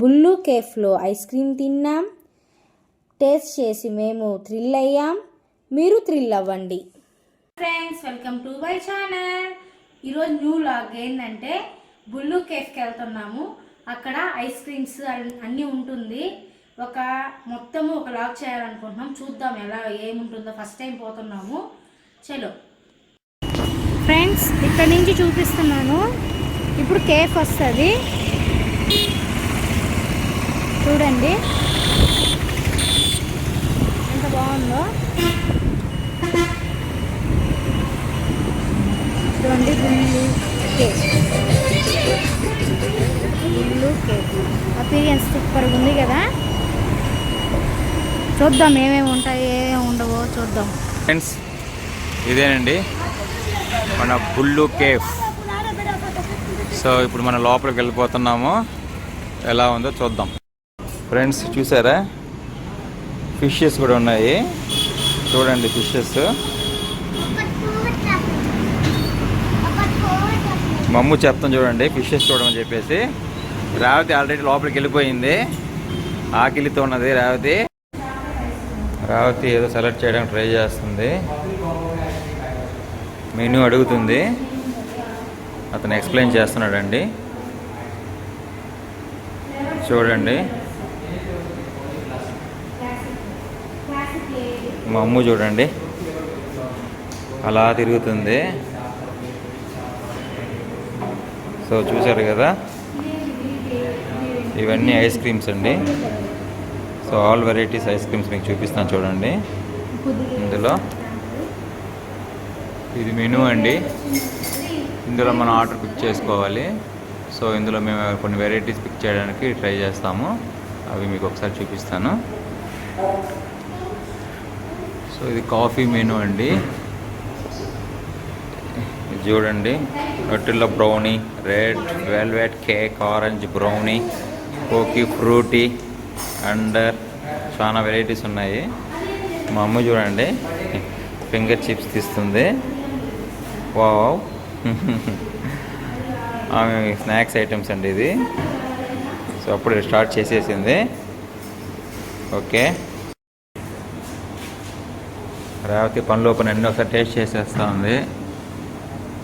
బుల్లు కేఫ్లో ice cream తిన్నాం. Taste చేసి మేము థ్రిల్ అయ్యాం. మీరు థ్రిల్ అవ్వండి. Friends, welcome to my channel. ఈరోజు న్యూ లాగ్ ఏంటంటే బుల్లు కేఫ్కి వెళ్తున్నాము. అక్కడ ఐస్ క్రీమ్స్ అన్నీ ఉంటుంది. మొత్తము ఒక లాగ్ చేయాలనుకుంటున్నాం. చూద్దాం ఎలా ఏముంటుందో. ఫస్ట్ టైం పోతున్నాము. చలో ఫ్రెండ్స్, ఇక్కడ నుంచి చూపిస్తున్నాను. ఇప్పుడు కేఫ్ వస్తుంది, చూడండి ఎంత బాగుందో. చూడండి, బుల్లు కేఫ్ అపీరియన్స్ సూపర్గా ఉంది కదా. చూద్దాం ఏమేమి ఉంటాయి, ఏమేమి ఉండవో చూద్దాం. ఫ్రెండ్స్, ఇదేనండి మన బుల్లు కేఫ్. సో ఇప్పుడు మనం లోపలికి వెళ్ళిపోతున్నాము. ఎలా ఉందో చూద్దాం. ఫ్రెండ్స్, చూసారా, ఫిషెస్ కూడా ఉన్నాయి. చూడండి ఫిషెస్. మమ్ము చెప్తాం చూడండి ఫిషెస్ చూడమని చెప్పేసి. రేవతి ఆల్రెడీ లోపలికి వెళ్ళిపోయింది. ఆకిలితో ఉన్నది రేవతి. ఏదో సెలెక్ట్ చేయడానికి ట్రై చేస్తుంది. మెనూ అడుగుతుంది. అతను ఎక్స్ప్లెయిన్ చేస్తున్నాడండి. చూడండి, మా అమ్మ చూడండి అలా తిరుగుతుంది. సో చూసారు కదా, ఇవన్నీ ఐస్ క్రీమ్స్ అండి. So all varieties ice creams మీకు చూపిస్తాను చూడండి. ఇందులో ఇది మెనూ అండి. ఇందులో మనం ఆర్డర్ పిక్ చేసుకోవాలి. సో ఇందులో మేము కొన్ని వెరైటీస్ పిక్ చేయడానికి ట్రై చేస్తాము. అవి మీకు ఒకసారి చూపిస్తాను. సో ఇది కాఫీ మెనూ అండి. ఇది చూడండి, నట్టిల్లో brownie, red velvet cake, orange brownie, కోకీ ఫ్రూటీ అండర్, చాలా వెరైటీస్ ఉన్నాయి. మా అమ్మ చూడండి ఫింగర్ చిప్స్ తీస్తుంది. వావ్, ఆమె స్నాక్స్ ఐటమ్స్ అండి ఇది. సో అప్పుడు స్టార్ట్ చేసేసింది. ఓకే, రేవతి పనులు ఓపెన్ అన్నీ ఒకసారి టేస్ట్ చేసేస్తూ ఉంది.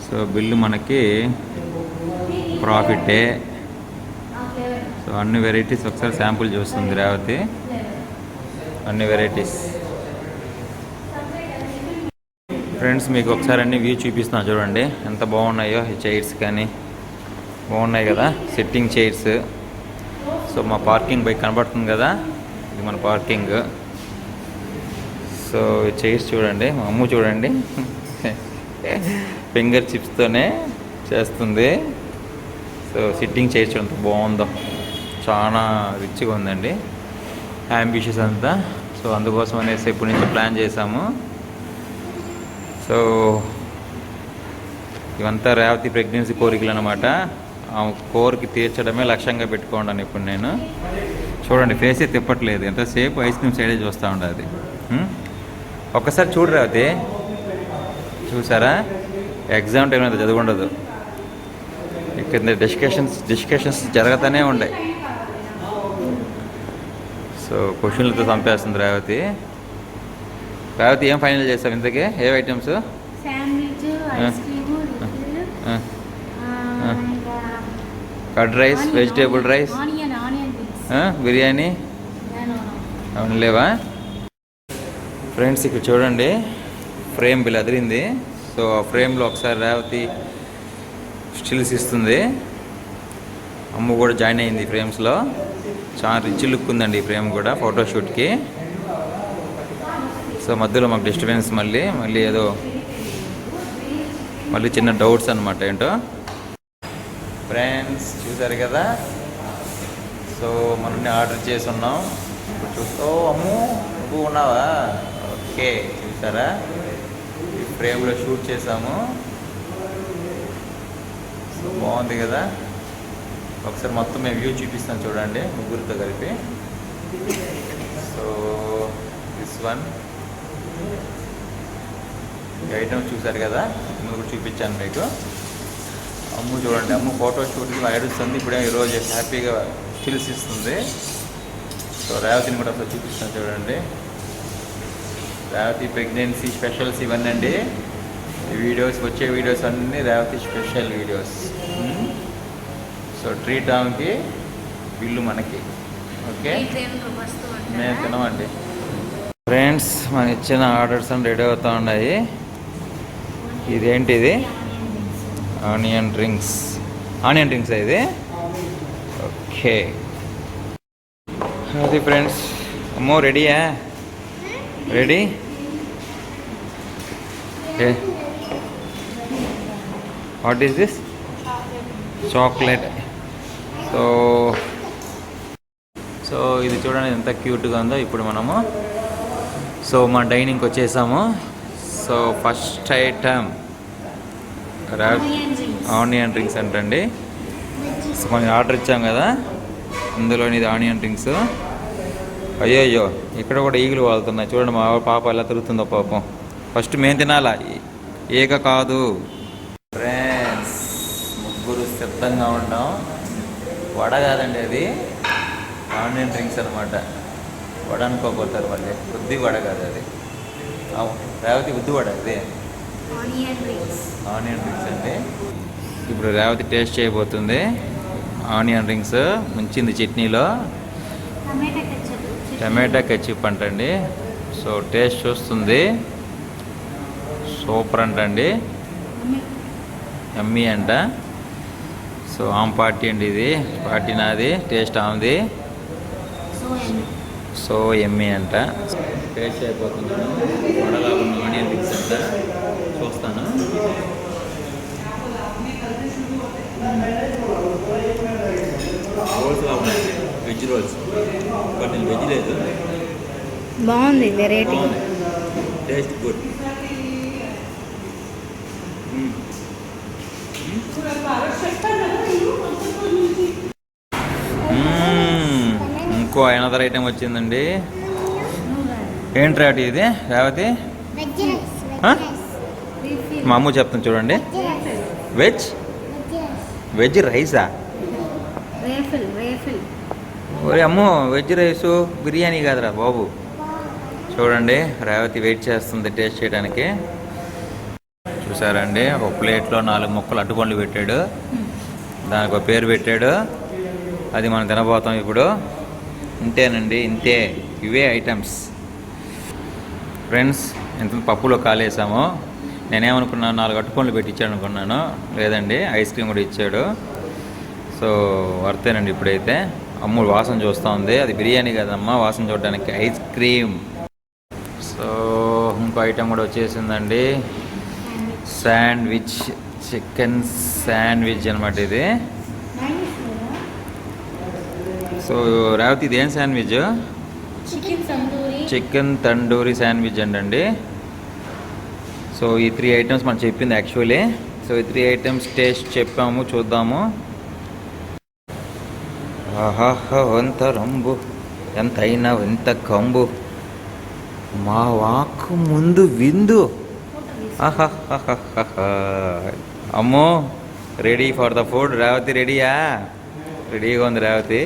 సో బిల్లు మనకి ప్రాఫిటే. సో అన్ని వెరైటీస్ ఒకసారి శాంపుల్ చూస్తుంది రేవతి. అన్ని వెరైటీస్. ఫ్రెండ్స్, మీకు ఒకసారి అన్ని వ్యూ చూపిస్తున్నాను చూడండి ఎంత బాగున్నాయో. ఈ చైర్స్ కానీ బాగున్నాయి కదా, సిట్టింగ్ చైర్స్. సో మా పార్కింగ్ బైక్ కనబడుతుంది కదా, ఇది మన పార్కింగ్. సో ఈ చైర్స్ చూడండి. మా అమ్మ చూడండి ఫింగర్ చిప్స్తోనే చేస్తుంది. సో సిట్టింగ్ చైర్స్ ఎంత బాగుందో, చాలా రిచ్గా ఉందండి. అంబిషియస్ అంతా. సో అందుకోసం అనేసి ఇప్పటి నుంచి ప్లాన్ చేశాము. సో ఇవంతా రేవతి ప్రెగ్నెన్సీ కోరికలు అనమాట. ఆ కోరిక తీర్చడమే లక్ష్యంగా పెట్టుకోండి ఇప్పుడు నేను. చూడండి, ఫేసే తిప్పట్లేదు. ఎంతసేపు ఐస్ క్రీమ్ సైడే చూస్తూ ఉండదు. ఒక్కసారి చూడు రేవతి, చూసారా, ఎగ్జామ్ టైం అయితే చదువుండదు. ఇక్కడ డిస్కషన్స్ జరుగుతూనే ఉన్నాయి. సో క్వశ్చన్లతో చంపేస్తుంది రేవతి. ఏం ఫైనల్ చేస్తావు ఇంతకీ? ఏ items? Curd rice, vegetable rice, biryani అవును లేవా? ఫ్రెండ్స్, ఇక్కడ చూడండి ఫ్రేమ్ బిల్ అదిరింది. సో ఆ ఫ్రేమ్లో ఒకసారి రేవతి స్టిల్స్ ఇస్తుంది. అమ్మ కూడా జాయిన్ అయింది ఫ్రేమ్స్లో. చాలా రిచ్ లుక్ ఉందండి ఈ ఫ్రేమ్ కూడా ఫోటోషూట్కి. సో మధ్యలో మాకు డిస్టర్బెన్స్ మళ్ళీ ఏదో చిన్న డౌట్స్ అనమాట ఏంటో. ఫ్రెండ్స్, చూసారు కదా. సో మనల్ని ఆర్డర్ చేసి ఉన్నాం. ఇప్పుడు చూస్తూ అమ్ము నువ్వు ఉన్నావా? ఓకే, చూసారా, ఈ ఫ్రేమ్లో షూట్ చేసాము. సో బాగుంది కదా. ఒకసారి మొత్తం మేము వ్యూ చూపిస్తాను చూడండి ముగ్గురితో కలిపి. సో దిస్ వన్ ఈ ఐటమ్స్ చూసారు కదా, ముందు కూడా చూపించాను మీకు. అమ్ము చూడండి, అమ్ము ఫోటో షూట్కి ఏడుస్తుంది. ఇప్పుడే ఈరోజు హ్యాపీగా చిల్స్ ఇస్తుంది. సో రేవతిని కూడా అసలు చూపిస్తాను చూడండి. రేవతి ప్రెగ్నెన్సీ స్పెషల్స్ ఇవన్నీ అండి. ఈ వీడియోస్ వచ్చే వీడియోస్ అన్నీ Revathi special videos. So treat ఆమెకి, బిల్లు మనకి. ఓకే, మేము తినమండి. ఫ్రెండ్స్, మనం ఇచ్చిన ఆర్డర్స్ అన్నీ రెడీ అవుతూ ఉన్నాయి. ఇదేంటిది? ఆనియన్ రింగ్స్ ఇది. ఓకే, అది ఫ్రెండ్స్. అమ్మో, రెడీయా? Ready? What is this? Chocolate. So ఇది చూడండి ఎంత క్యూట్గా ఉందో. ఇప్పుడు మనము మా డైనింగ్కి వచ్చేసాము. So first item onion rings అంటండి. సో మనం ఆర్డర్ ఇచ్చాం కదా, అందులోని ఇది ఆనియన్ రింగ్స్. అయ్యో, ఇక్కడ కూడా ఈగలు వాళ్తున్నాయి చూడండి. మా పాప ఎలా తిరుగుతుందో పాపం. ఫస్ట్ మేము తినాలా, ఏక కాదు. ఫ్రెండ్స్, ముగ్గురు సిద్ధంగా ఉంటాం. వడ కాదండి, అది ఆనియన్ రింగ్స్ అనమాట. వడ అనుకోపోతారు మళ్ళీ. బుద్ధి వడ కాదు అది. రేవతి బుద్ధి వడ ఇది. ఆనియన్ రింగ్స్ అండి. ఇప్పుడు రేవతి టేస్ట్ చేయబోతుంది. ఆనియన్ రింగ్స్ ముంచింది చట్నీలో. టమాటా కెచప్ అంటండి. సో టేస్ట్ చూస్తుంది. సూపర్ అంటండి, యమ్మీ అంట. సో ఆమె పార్టీ అండి ఇది. పార్టీ నాది, టేస్ట్ ఆమెది. సో యమ్మీ అంట. టేస్ట్ అయిపోతున్నాను. వడలా ఉన్న ఆనియన్ రింగ్స్ అంట. చూస్తాను. రోల్స్ లా ఉన్నాయండి, వెజ్ రోల్స్. బట్ నేను వెజ్ లేదు. బాగుంది, వెరైటీ. Taste good. ఇంకో అనదర్ ఐటెం వచ్చిందండి. ఏంటి రేవతి ఇది? రేవతి, మా అమ్మ చెప్తాను చూడండి. వెజ్ రైసా? ఒరే అమ్మో, వెజ్ రైసు బిర్యానీ కాదురా బాబు. చూడండి, రేవతి వెయిట్ చేస్తుంది టేస్ట్ చేయడానికి. చూసారండి, ఒక ప్లేట్లో 4 ముక్కలు అట్టుపండ్లు పెట్టాడు. దానికి ఒక పేరు పెట్టాడు. అది మనం తినబోతాం ఇప్పుడు. ఇంతేనండి, ఇంతే. ఇవే ఐటమ్స్ ఫ్రెండ్స్. ఎంత పప్పులో కాలేసాము. నేనేమనుకున్నాను, 4 అట్టుపండ్లు పెట్టించాడు అనుకున్నాను. లేదండి, ఐస్ క్రీమ్ కూడా ఇచ్చాడు. సో వర్తేనండి. ఇప్పుడైతే అమ్ముడు వాసన చూస్తూ ఉంది. అది బిర్యానీ కదమ్మా, వాసన చూడడానికి ఐస్ క్రీమ్. సో ఇంకో ఐటెం కూడా వచ్చేసిందండి. శాండ్విచ్, చికెన్ శాండ్విచ్ అనమాట ఇది. సో రేవతి, ఇది ఏం శాండ్విచ్? చికెన్ తండూరి శాండ్విచ్ అండి. సో ఈ 3 ఐటమ్స్ మనం చెప్పింది యాక్చువల్లీ. సో ఈ 3 ఐటమ్స్ టేస్ట్ చెప్పాము, చూద్దాము. ఆహాహా, ఎంత రంబు, ఎంతైనా ఎంత కంబు, మా వాక్కు ముందు విందు. ఆహాహా. అమ్మో, ready for the food. Revathi రెడీయా? రెడీగా ఉంది రేవతి.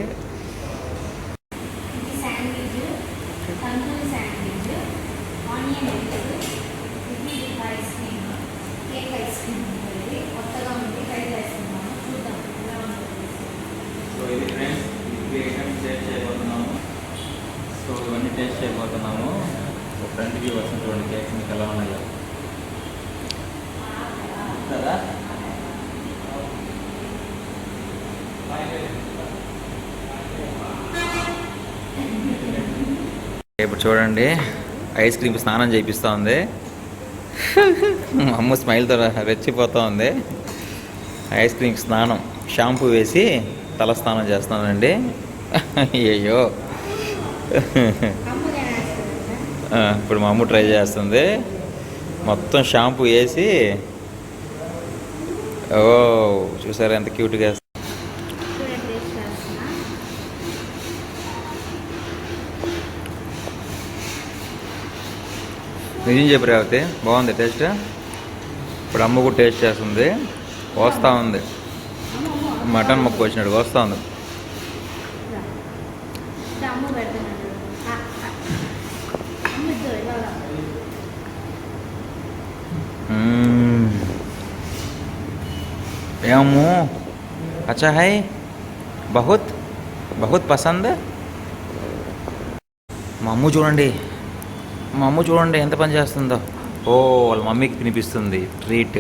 సో ఇవన్నీ టేస్ట్ చేయబోతున్నాము. ఫ్రంట్ వ్యూ వస్తుంది చూడండి, కేక్స్ మీకు ఎలా ఉన్నాయో కదా. ఇప్పుడు చూడండి, ఐస్ క్రీమ్ స్నానం చేయిస్తూ ఉంది. అమ్మ స్మైల్తో రెచ్చిపోతూ ఉంది. ఐస్ క్రీమ్ స్నానం, షాంపూ వేసి తల స్నానం చేస్తానండి. అయ్యో, ఇప్పుడు మా అమ్మ ట్రై చేస్తుంది. మొత్తం షాంపూ వేసి. ఓ చూసారా ఎంత క్యూట్గా. నిజం చెప్పి రేవతి, బాగుంది టేస్ట్. ఇప్పుడు అమ్మ కూడా టేస్ట్ చేస్తుంది. వస్తూ ఉంది, మటన్ ముక్క వచ్చినట్టు వస్తూ ఉంది. అమ్మ పెడుతున్నాడు అమ్మ ఇద్దరు ఇవాళ ఏమో అచ్చా హై బహుత్ బహుత్ పసంద్. మా అమ్మ చూడండి, మా అమ్మ చూడండి ఎంత పని చేస్తుందో. ఓ వాళ్ళ మమ్మీకి తినిపిస్తుంది ట్రీట్.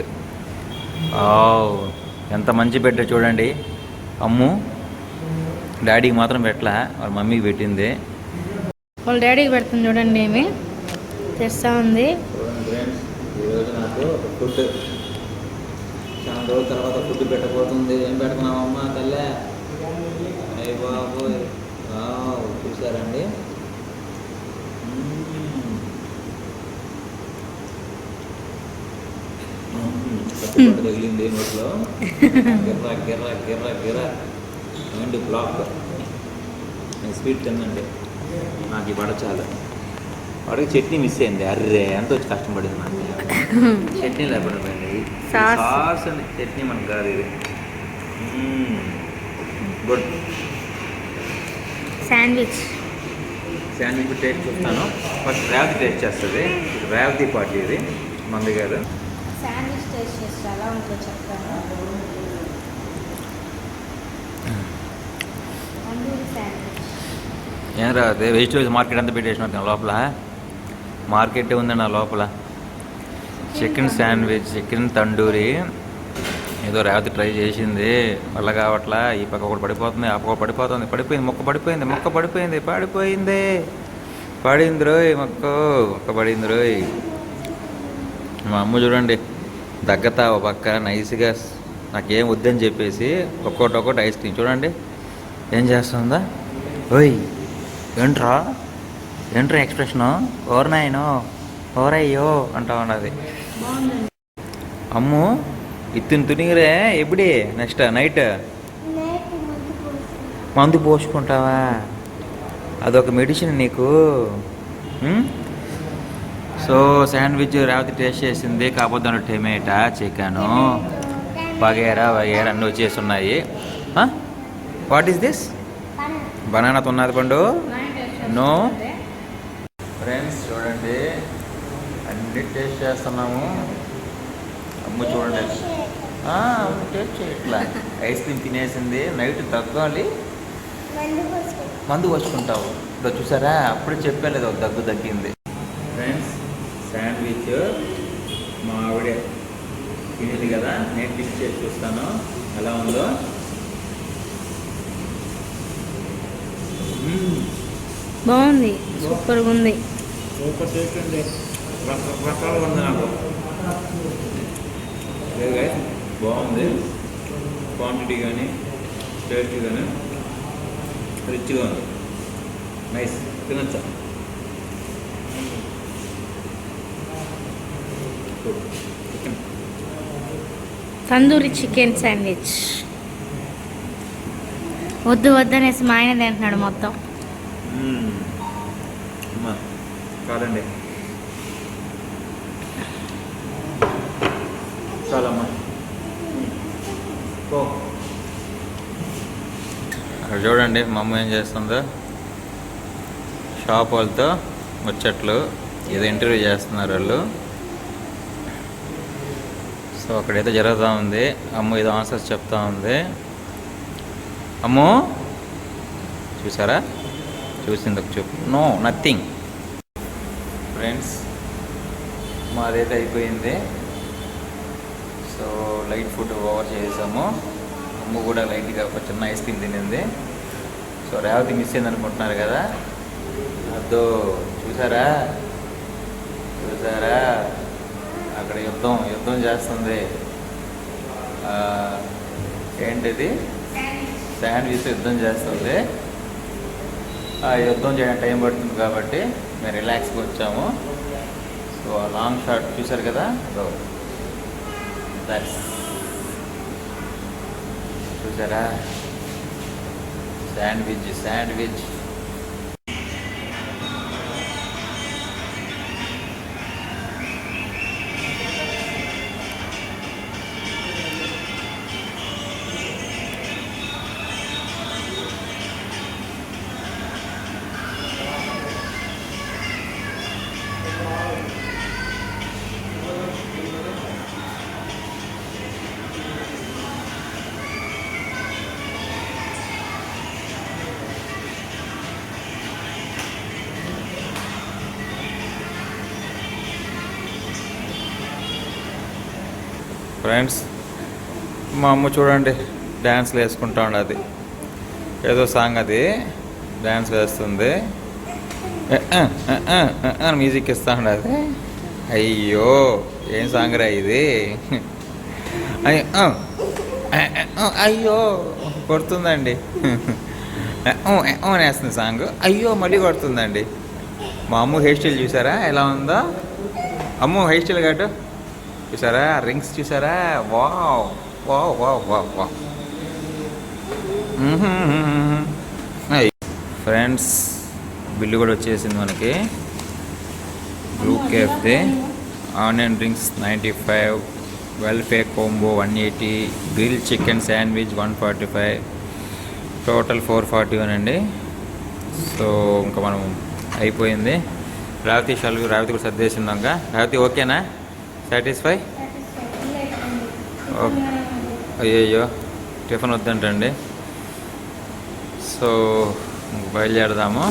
ఎంత మంచి బిడ్డ చూడండి. అమ్ము డాడీకి మాత్రం పెట్టలా, వాళ్ళ మమ్మీకి పెట్టింది. వాళ్ళ డాడీకి పెడుతుంది చూడండి, ఏమి తెస్తా ఉంది. ఈరోజు నాకు ఫుడ్ చాలా రోజుల తర్వాత ఫుడ్ పెట్టబోతుంది. ఏం పెడుతున్నామమ్మా తల్లే? అయ్య బాబు చూసారండి. తగిలింది నోట్లో. గిర్రా గిర్రా గిర్రా గిర్రా మైండ్ బ్లాక్. నేను స్వీట్ తిన్నండి, నాకు ఈ పడ చాలు. వాడికి చట్నీ మిస్ అయింది. అర్రే ఎంత వచ్చి కష్టపడింది నాకు. చట్నీ లేకుండా పోయింది. సాస్ అని చట్నీ మనకు కాదు ఇది. గుడ్. శాండ్విచ్ టేస్ట్ చూస్తాను. ఫస్ట్ రేవతి టేస్ట్ చేస్తుంది. ఇది రేవతి పార్టీ, ఇది మంది గారు. శాండ్విచ్ టేస్ట్ చేస్తే ఎలా ఉంటుందో చెప్తాను. తందూరి శాండ్విచ్. ఏం రాదు, వెజిటేబుల్స్ మార్కెట్ అంతా పెట్టేసిన లోపల. మార్కెట్ ఉందండి నా లోపల. చికెన్ శాండ్విచ్, చికెన్ తండూరి ఏదో రేవతి ట్రై చేసింది, వల్ల కావట్లా. ఈ పక్క ఒకటి పడిపోతుంది, ఆ పక్క పడిపోతుంది. పడిపోయింది, మొక్క పడిపోయింది, మొక్క పడిపోయింది, పడిపోయింది, పడింది రోయ్ మొక్క పడింది రోయ్. మా అమ్మ చూడండి దగ్గతా ఒక పక్క నైస్గా నాకేం వద్దని చెప్పేసి ఒక్కొక్కటి ఐస్ క్రీమ్ చూడండి ఏం చేస్తుందా. ఓయ్ ఏంట్రా ఎక్స్ప్రెషను, ఓర్నాయనో ఓరయ్యో అంటా ఉన్నది. అమ్ము ఇత్తిన తునిగిరే ఎప్పుడే నెక్స్ట్ నైట్ మందు పోసుకుంటావా? అదొక మెడిసిన్ నీకు. సో శాండ్విచ్ రేవతి టేస్ట్ చేసింది, కాకపోతే దాంట్లో టమాటా, చికెను, వగేరా అన్నీ వచ్చేసి ఉన్నాయి. What is this? బనానా ఉన్నది పండు. నో ఫ్రెండ్స్ చూడండి అన్ని టేస్ట్ చేస్తున్నాము. అమ్మ చూడండి టేస్ట్ చేయట్లా. ఐస్ క్రీమ్ తినేసింది. నైట్ తగ్గాలి, మందు పోసుకుంటావు. ఇదో చూసారా, అప్పుడే చెప్పలేదు దగ్గు తగ్గింది. ఫ్రెండ్స్ శాండ్విచ్ మా ఆవిడ తినేది కదా, నేను టేస్ట్ చేసి చూస్తాను ఎలా ఉందో. బాగుంది, సూపర్గా ఉంది. సూపర్ టేస్ట్ అండి, రకాలుగా ఉంది నాకు. బాగుంది, క్వాంటిటీ కానీ టేస్ట్ కానీ రిచ్గా ఉంది. నైస్, తినచ్చా. తందూరి చికెన్ శాండ్విచ్ వద్దనేసి మా ఆయన తింటున్నాడు మొత్తం. కాదండి చాలమ్మా. అక్కడ చూడండి మా అమ్మ ఏం చేస్తుందో. షాప్ వాళ్ళతో ముచ్చట్లు ఏదో ఇంటర్వ్యూ చేస్తున్నారు వాళ్ళు. సో అక్కడైతే జరుగుతూ ఉంది. అమ్మ ఏదో ఆన్సర్స్ చెప్తా ఉంది. అమ్మో చూసారా, చూసింది ఒక చూపు. No nothing. ఫ్రెండ్స్ మాదైతే అయిపోయింది. సో లైట్ ఫుడ్ ఓవర్ చేసాము. అమ్మ కూడా లైట్గా ఒక చిన్న ఐస్ క్రీమ్ తినింది. సో రేవతి మిస్ అయింది అనుకుంటున్నారు కదా, అదో చూసారా అక్కడ యుద్ధం చేస్తుంది. ఏంటిది? శాండ్విచ్ యుద్ధం చేస్తుంది. ఆ యుద్ధం చేయడానికి టైం పడుతుంది కాబట్టి మేము రిలాక్స్గా వచ్చాము. సో లాంగ్ షాట్ చూసారు కదా, దట్స్ చూసారా శాండ్విచ్. ఫ్రెండ్స్ మా అమ్మ చూడండి డ్యాన్స్లు వేసుకుంటా ఉండదు, ఏదో సాంగ్ అది డ్యాన్స్ వేస్తుంది, మ్యూజిక్ ఇస్తా ఉండదు. అయ్యో ఏం సాంగ్ రా ఇది, అయ్యో కొడుతుందండి, వేస్తుంది సాంగ్, అయ్యో మళ్ళీ కొడుతుందండి. మా అమ్మ హెయిర్ స్టైల్ చూసారా ఎలా ఉందో, అమ్మ హెయిర్ స్టైల్ కాటు చూసారా, రింగ్స్ చూసారా, wow wow wow wow wow. Friends bill కూడా వచ్చేసింది మనకి. బ్లూ కేఫ్ది onion rings 95, welfare combo 180, grill chicken sandwich 145, total 441 అండి. సో ఇంకా మనం అయిపోయింది. రేవతి కూడా సర్దేసిందాక. రేవతి ఓకేనా, సాటిస్ఫై? అయ్యయ్యో టిఫిన్ వద్దంటండి. సో బయలుదేరదాము.